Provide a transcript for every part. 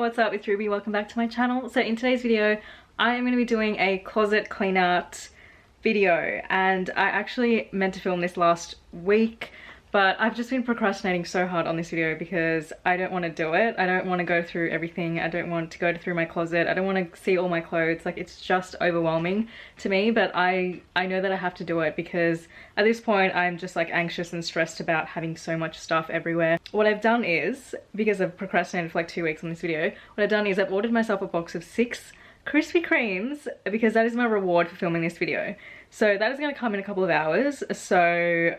what's up? It's Ruby. Welcome back to my channel. So in today's video, I am going to be doing a closet clean out video, and I actually meant to film this last week, but I've just been procrastinating so hard on this video because I don't want to do it. I don't want to go through everything. I don't want to go through my closet. I don't want to see all my clothes. Like, it's just overwhelming to me, but I know that I have to do it because at this point I'm just like anxious and stressed about having so much stuff everywhere. What I've done is, because I've procrastinated for like 2 weeks on this video, what I've done is I've ordered myself a box of 6 Krispy Kremes because that is my reward for filming this video. So that is going to come in a couple of hours, so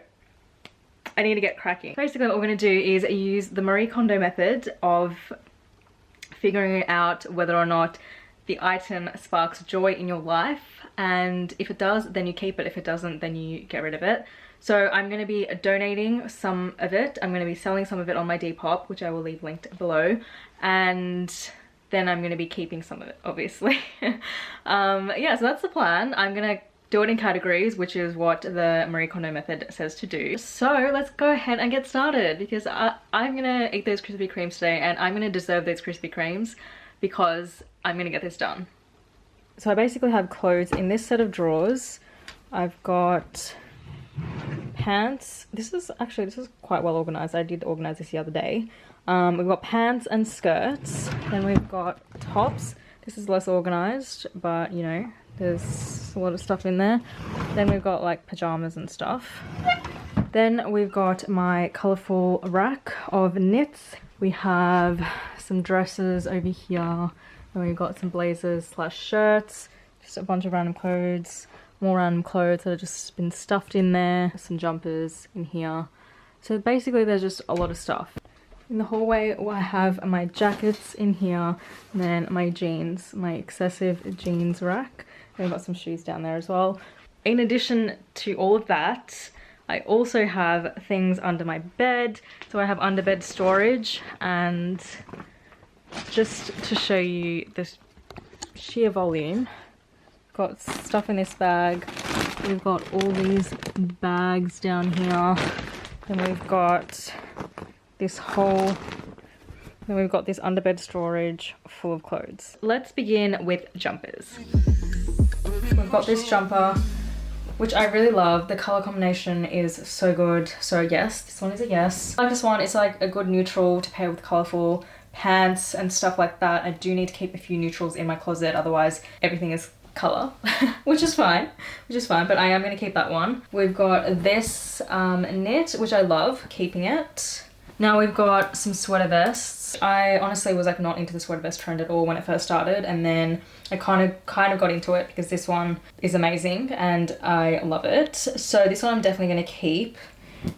I need to get cracking. Basically what we're going to do is use the Marie Kondo method of figuring out whether or not the item sparks joy in your life, and if it does, then you keep it. If it doesn't, then you get rid of it. So I'm going to be donating some of it. I'm going to be selling some of it on my Depop, which I will leave linked below, and then I'm going to be keeping some of it, obviously. Yeah, so that's the plan. I'm going to do it in categories, which is what the Marie Kondo method says to do. So let's go ahead and get started, because I'm gonna eat those Krispy Kremes today, and I'm gonna deserve those Krispy Kremes because I'm gonna get this done. So I basically have clothes in this set of drawers. I've got pants. This is quite well organized. I did organize this the other day. We've got pants and skirts. Then we've got tops. This is less organized, but you know, there's a lot of stuff in there. Then we've got like pajamas and stuff. Then we've got my colourful rack of knits. We have some dresses over here. Then we've got some blazers slash shirts. Just a bunch of random clothes. More random clothes that have just been stuffed in there. Some jumpers in here. So basically there's just a lot of stuff. In the hallway I have my jackets in here, and then my jeans, my excessive jeans rack. And I've got some shoes down there as well. In addition to all of that, I also have things under my bed. So I have underbed storage, and just to show you this sheer volume, got stuff in this bag. We've got all these bags down here. Then we've got this whole, then we've got this underbed storage full of clothes. Let's begin with jumpers. We've got this jumper, which I really love. The color combination is so good. So yes, this one is a yes. I like this one. It's like a good neutral to pair with colorful pants and stuff like that. I do need to keep a few neutrals in my closet, otherwise everything is color, which is fine, but I am going to keep that one. We've got this knit, which I love, keeping it. Now we've got some sweater vests. I honestly was like not into the sweater vest trend at all when it first started, and then I kind of got into it because this one is amazing and I love it. So this one I'm definitely going to keep.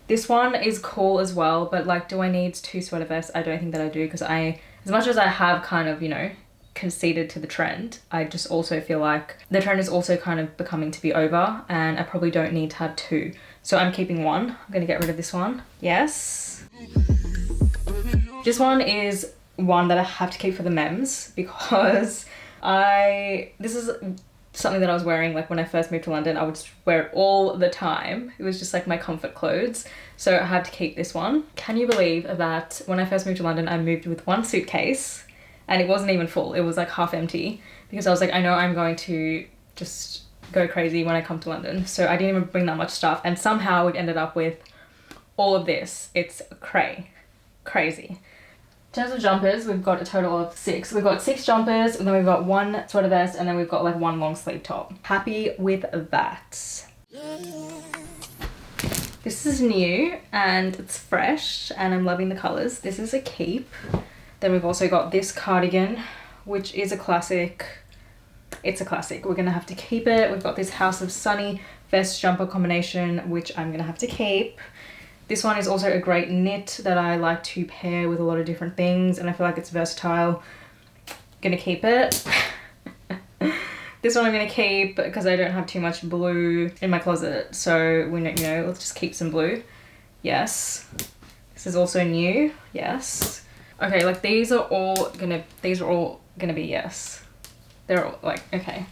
This one is cool as well, but like, do I need 2 sweater vests? I don't think that I do, because as much as I have kind of, you know, conceded to the trend, I just also feel like the trend is also kind of becoming to be over, and I probably don't need to have 2. So I'm keeping one. I'm going to get rid of this one. Yes. This one is one that I have to keep for the memes, because this is something that I was wearing like when I first moved to London. I would just wear it all the time. It was just like my comfort clothes. So I had to keep this one. Can you believe that when I first moved to London, I moved with 1 suitcase, and it wasn't even full. It was like half empty, because I was like, I know I'm going to just go crazy when I come to London. So I didn't even bring that much stuff, and somehow we ended up with all of this. It's crazy. In terms of jumpers, we've got a total of 6. We've got 6 jumpers, and then we've got 1 sweater vest, and then we've got like 1 long sleeve top. Happy with that. This is new and it's fresh, and I'm loving the colors. This is a keep. Then we've also got this cardigan, which is a classic. It's a classic. We're gonna have to keep it. We've got this House of Sunny vest jumper combination, which I'm gonna have to keep. This one is also a great knit that I like to pair with a lot of different things, and I feel like it's versatile. Gonna keep it. This one I'm gonna keep because I don't have too much blue in my closet, so we know, you know, let's just keep some blue. Yes. This is also new. Yes. Okay, like these are all gonna be yes. They're all like, okay.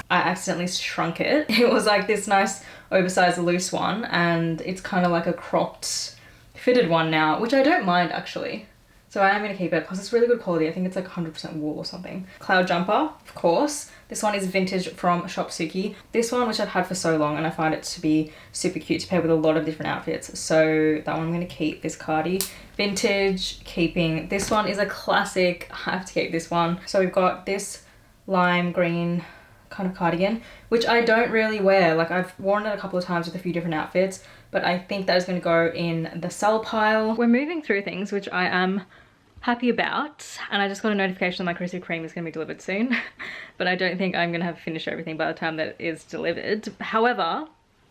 I accidentally shrunk it. It was like this nice oversized loose one, and it's kind of like a cropped fitted one now, which I don't mind actually. So I am going to keep it because it's really good quality. I think it's like 100% wool or something. Cloud jumper, of course. This one is vintage from Shopsuki. This one, which I've had for so long, and I find it to be super cute to pair with a lot of different outfits. So that one I'm going to keep, this cardi. Vintage, keeping. This one is a classic. I have to keep this one. So we've got this lime green kind of cardigan, which I don't really wear. Like, I've worn it a couple of times with a few different outfits, but I think that is going to go in the sell pile. We're moving through things, which I am happy about, and I just got a notification that my Krispy Kreme is going to be delivered soon, but I don't think I'm going to have finished everything by the time that it is delivered. However,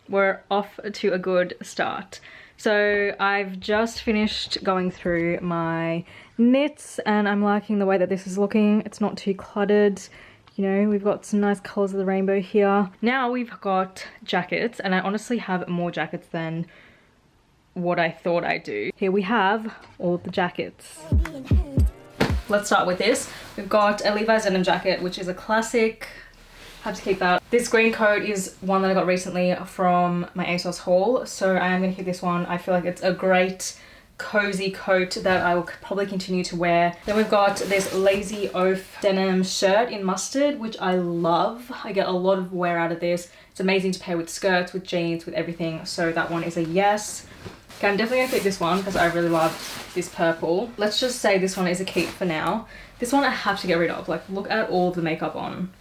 we're off to a good start. So I've just finished going through my knits, and I'm liking the way that this is looking. It's not too cluttered. You know, we've got some nice colors of the rainbow here. Now we've got jackets, and I honestly have more jackets than what I thought I do. Here we have all of the jackets. Let's start with this. We've got a Levi's denim jacket, which is a classic. Have to keep that. This green coat is one that I got recently from my ASOS haul, so I am going to keep this one. I feel like it's a great cozy coat that I will probably continue to wear. Then we've got this Lazy Oaf denim shirt in mustard, which I love. I get a lot of wear out of this. It's amazing to pair with skirts, with jeans, with everything, so that one is a yes. Okay, I'm definitely gonna keep this one because I really love this purple. Let's just say this one is a keep for now. This one I have to get rid of. Like, look at all of the makeup on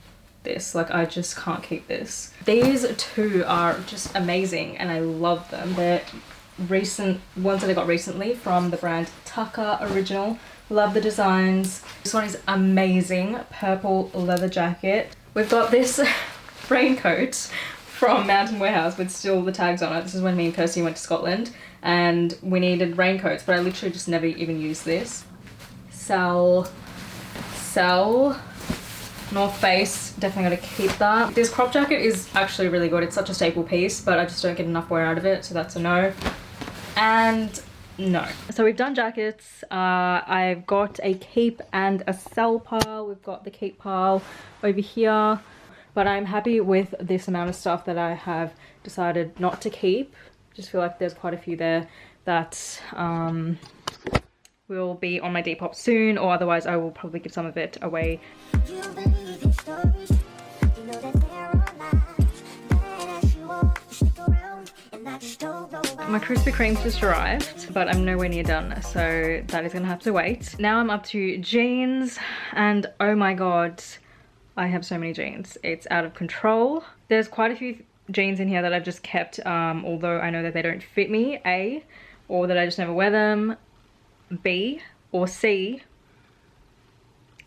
this. Like, I just can't keep this. These two are just amazing and I love them. They're recent ones that I got recently from the brand Tucker Original. Love the designs. This one is amazing. Purple leather jacket. We've got this raincoat from Mountain Warehouse with still the tags on it. This is when me and Kirsty went to Scotland and we needed raincoats, but I literally just never even used this. Sell. North Face, definitely gotta keep that. This crop jacket is actually really good. It's such a staple piece, but I just don't get enough wear out of it, so that's a no. And no. So we've done jackets. I've got a keep and a sell pile. We've got the keep pile over here, but I'm happy with this amount of stuff that I have decided not to keep. Just feel like there's quite a few there that will be on my Depop soon, or otherwise I will probably give some of it away. My Krispy Kreme's just arrived, but I'm nowhere near done, so that is gonna have to wait. Now I'm up to jeans, and oh my god, I have so many jeans. It's out of control. There's quite a few jeans in here that I've just kept, although I know that they don't fit me, A, or that I just never wear them, B, or C.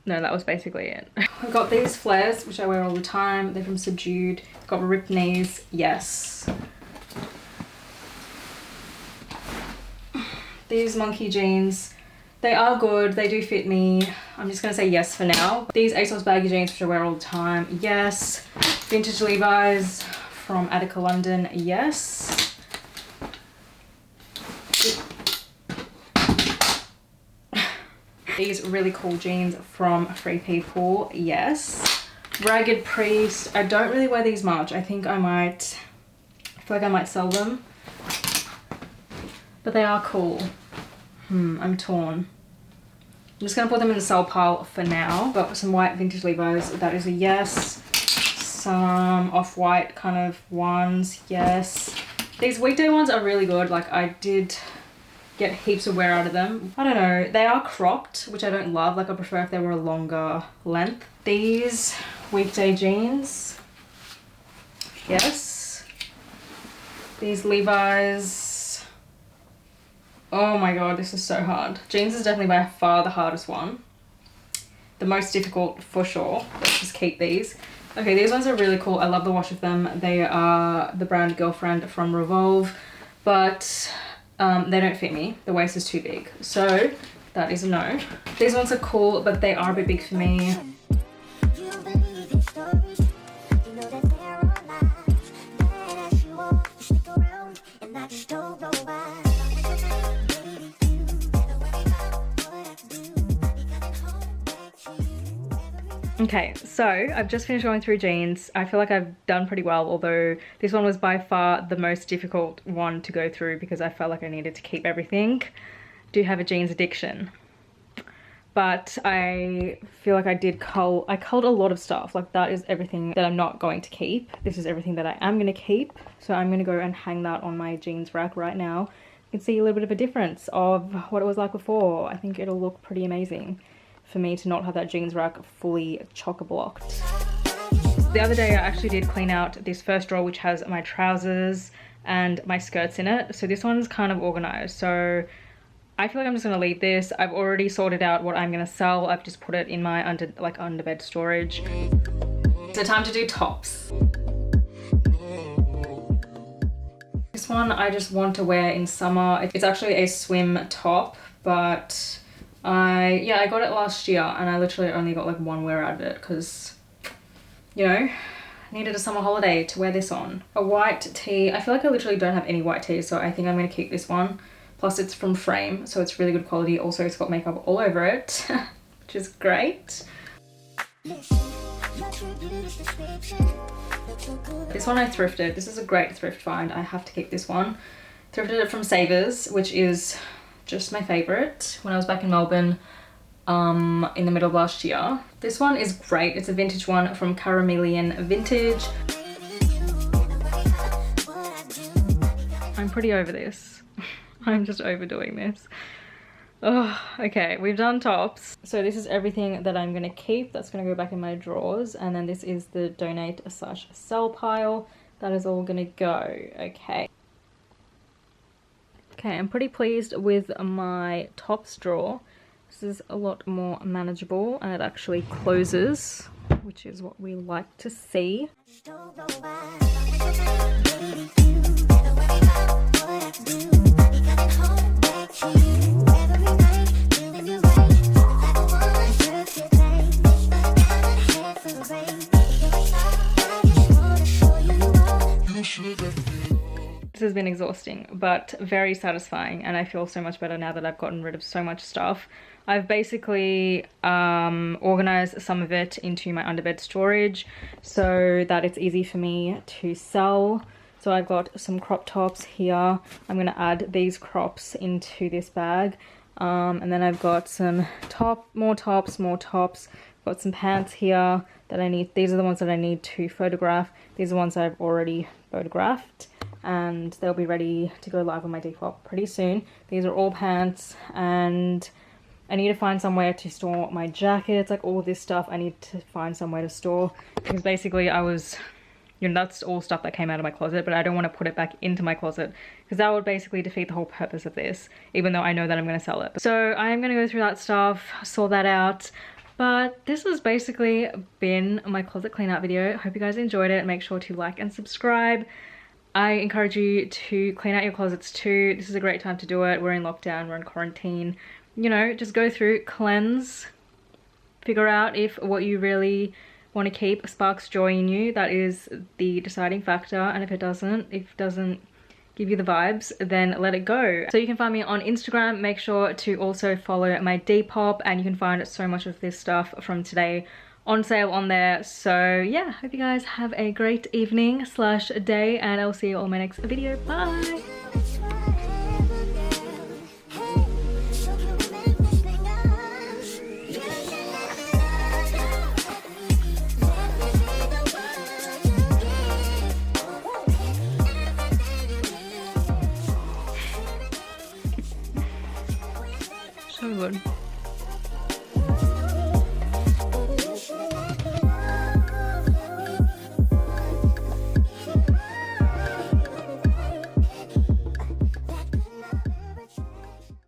No, that was basically it. I've got these flares, which I wear all the time. They're from Subdued. Got ripped knees, yes. These monkey jeans, they are good, they do fit me. I'm just gonna say yes for now. These ASOS baggy jeans, which I wear all the time, yes. Vintage Levi's from Attica, London, yes. These really cool jeans from Free People, yes. Ragged Priest, I don't really wear these much. I think I feel like I might sell them. But they are cool. I'm torn. I'm just gonna put them in the sell pile for now. Got some white vintage Levi's, that is a yes. Some off-white kind of ones, yes. These weekday ones are really good. Like, I did get heaps of wear out of them. I don't know, they are cropped, which I don't love. Like, I prefer if they were a longer length. These weekday jeans, yes. These Levi's, oh my god, this is so hard. Jeans is definitely by far the hardest one. The most difficult for sure. Let's just keep these. Okay, these ones are really cool. I love the wash of them. They are the brand Girlfriend from Revolve, but they don't fit me. The waist is too big. So that is a no. These ones are cool, but they are a bit big for me. Okay, so I've just finished going through jeans. I feel like I've done pretty well, although this one was by far the most difficult one to go through because I felt like I needed to keep everything. Do have a jeans addiction. but I feel like I culled a lot of stuff. Like that is everything that I'm not going to keep. This is everything that I am going to keep. So I'm going to go and hang that on my jeans rack right now. You can see a little bit of a difference of what it was like before. I think it'll look pretty amazing for me to not have that jeans rack fully chock-a-blocked. The other day I actually did clean out this first drawer, which has my trousers and my skirts in it. So this one's kind of organized. So I feel like I'm just gonna leave this. I've already sorted out what I'm gonna sell. I've just put it in my underbed storage. So time to do tops. This one I just want to wear in summer. It's actually a swim top, but I got it last year and I literally only got like one wear out of it because, you know, needed a summer holiday to wear this on. A white tee. I feel like I literally don't have any white tees, so I think I'm gonna keep this one. Plus it's from Frame, so it's really good quality. Also it's got makeup all over it, which is great. This one I thrifted. This is a great thrift find. I have to keep this one. Thrifted it from Savers, which is just my favorite, when I was back in Melbourne in the middle of last year. This one is great. It's a vintage one from Caramelian Vintage. I'm pretty over this. I'm just overdoing this. Oh, okay, we've done tops. So this is everything that I'm gonna keep. That's gonna go back in my drawers. And then this is the donate/sell pile. That is all gonna go, okay. Okay, I'm pretty pleased with my tops drawer. This is a lot more manageable and it actually closes, which is what we like to see. This has been exhausting, but very satisfying, and I feel so much better now that I've gotten rid of so much stuff. I've basically organized some of it into my underbed storage so that it's easy for me to sell. So I've got some crop tops here. I'm gonna add these crops into this bag. And then I've got some more tops. Got some pants here that I need. These are the ones that I need to photograph. These are ones I've already photographed and they'll be ready to go live on my Depop pretty soon. These are all pants, and I need to find somewhere to store my jackets, like all this stuff I need to find somewhere to store, because basically I was, you know, that's all stuff that came out of my closet, but I don't want to put it back into my closet because that would basically defeat the whole purpose of this, even though I know that I'm going to sell it. So I'm going to go through that stuff, sort that out. But this has basically been my closet clean out video. Hope you guys enjoyed it. Make sure to like and subscribe. I encourage you to clean out your closets too. This is a great time to do it. We're in lockdown, we're in quarantine. You know, just go through, cleanse, figure out if what you really want to keep sparks joy in you. That is the deciding factor. And if it doesn't give you the vibes, then let it go. So you can find me on Instagram. Make sure to also follow my Depop, and you can find so much of this stuff from today on sale on there. So yeah, hope you guys have a great evening / day, and I'll see you all in my next video. Bye. So good.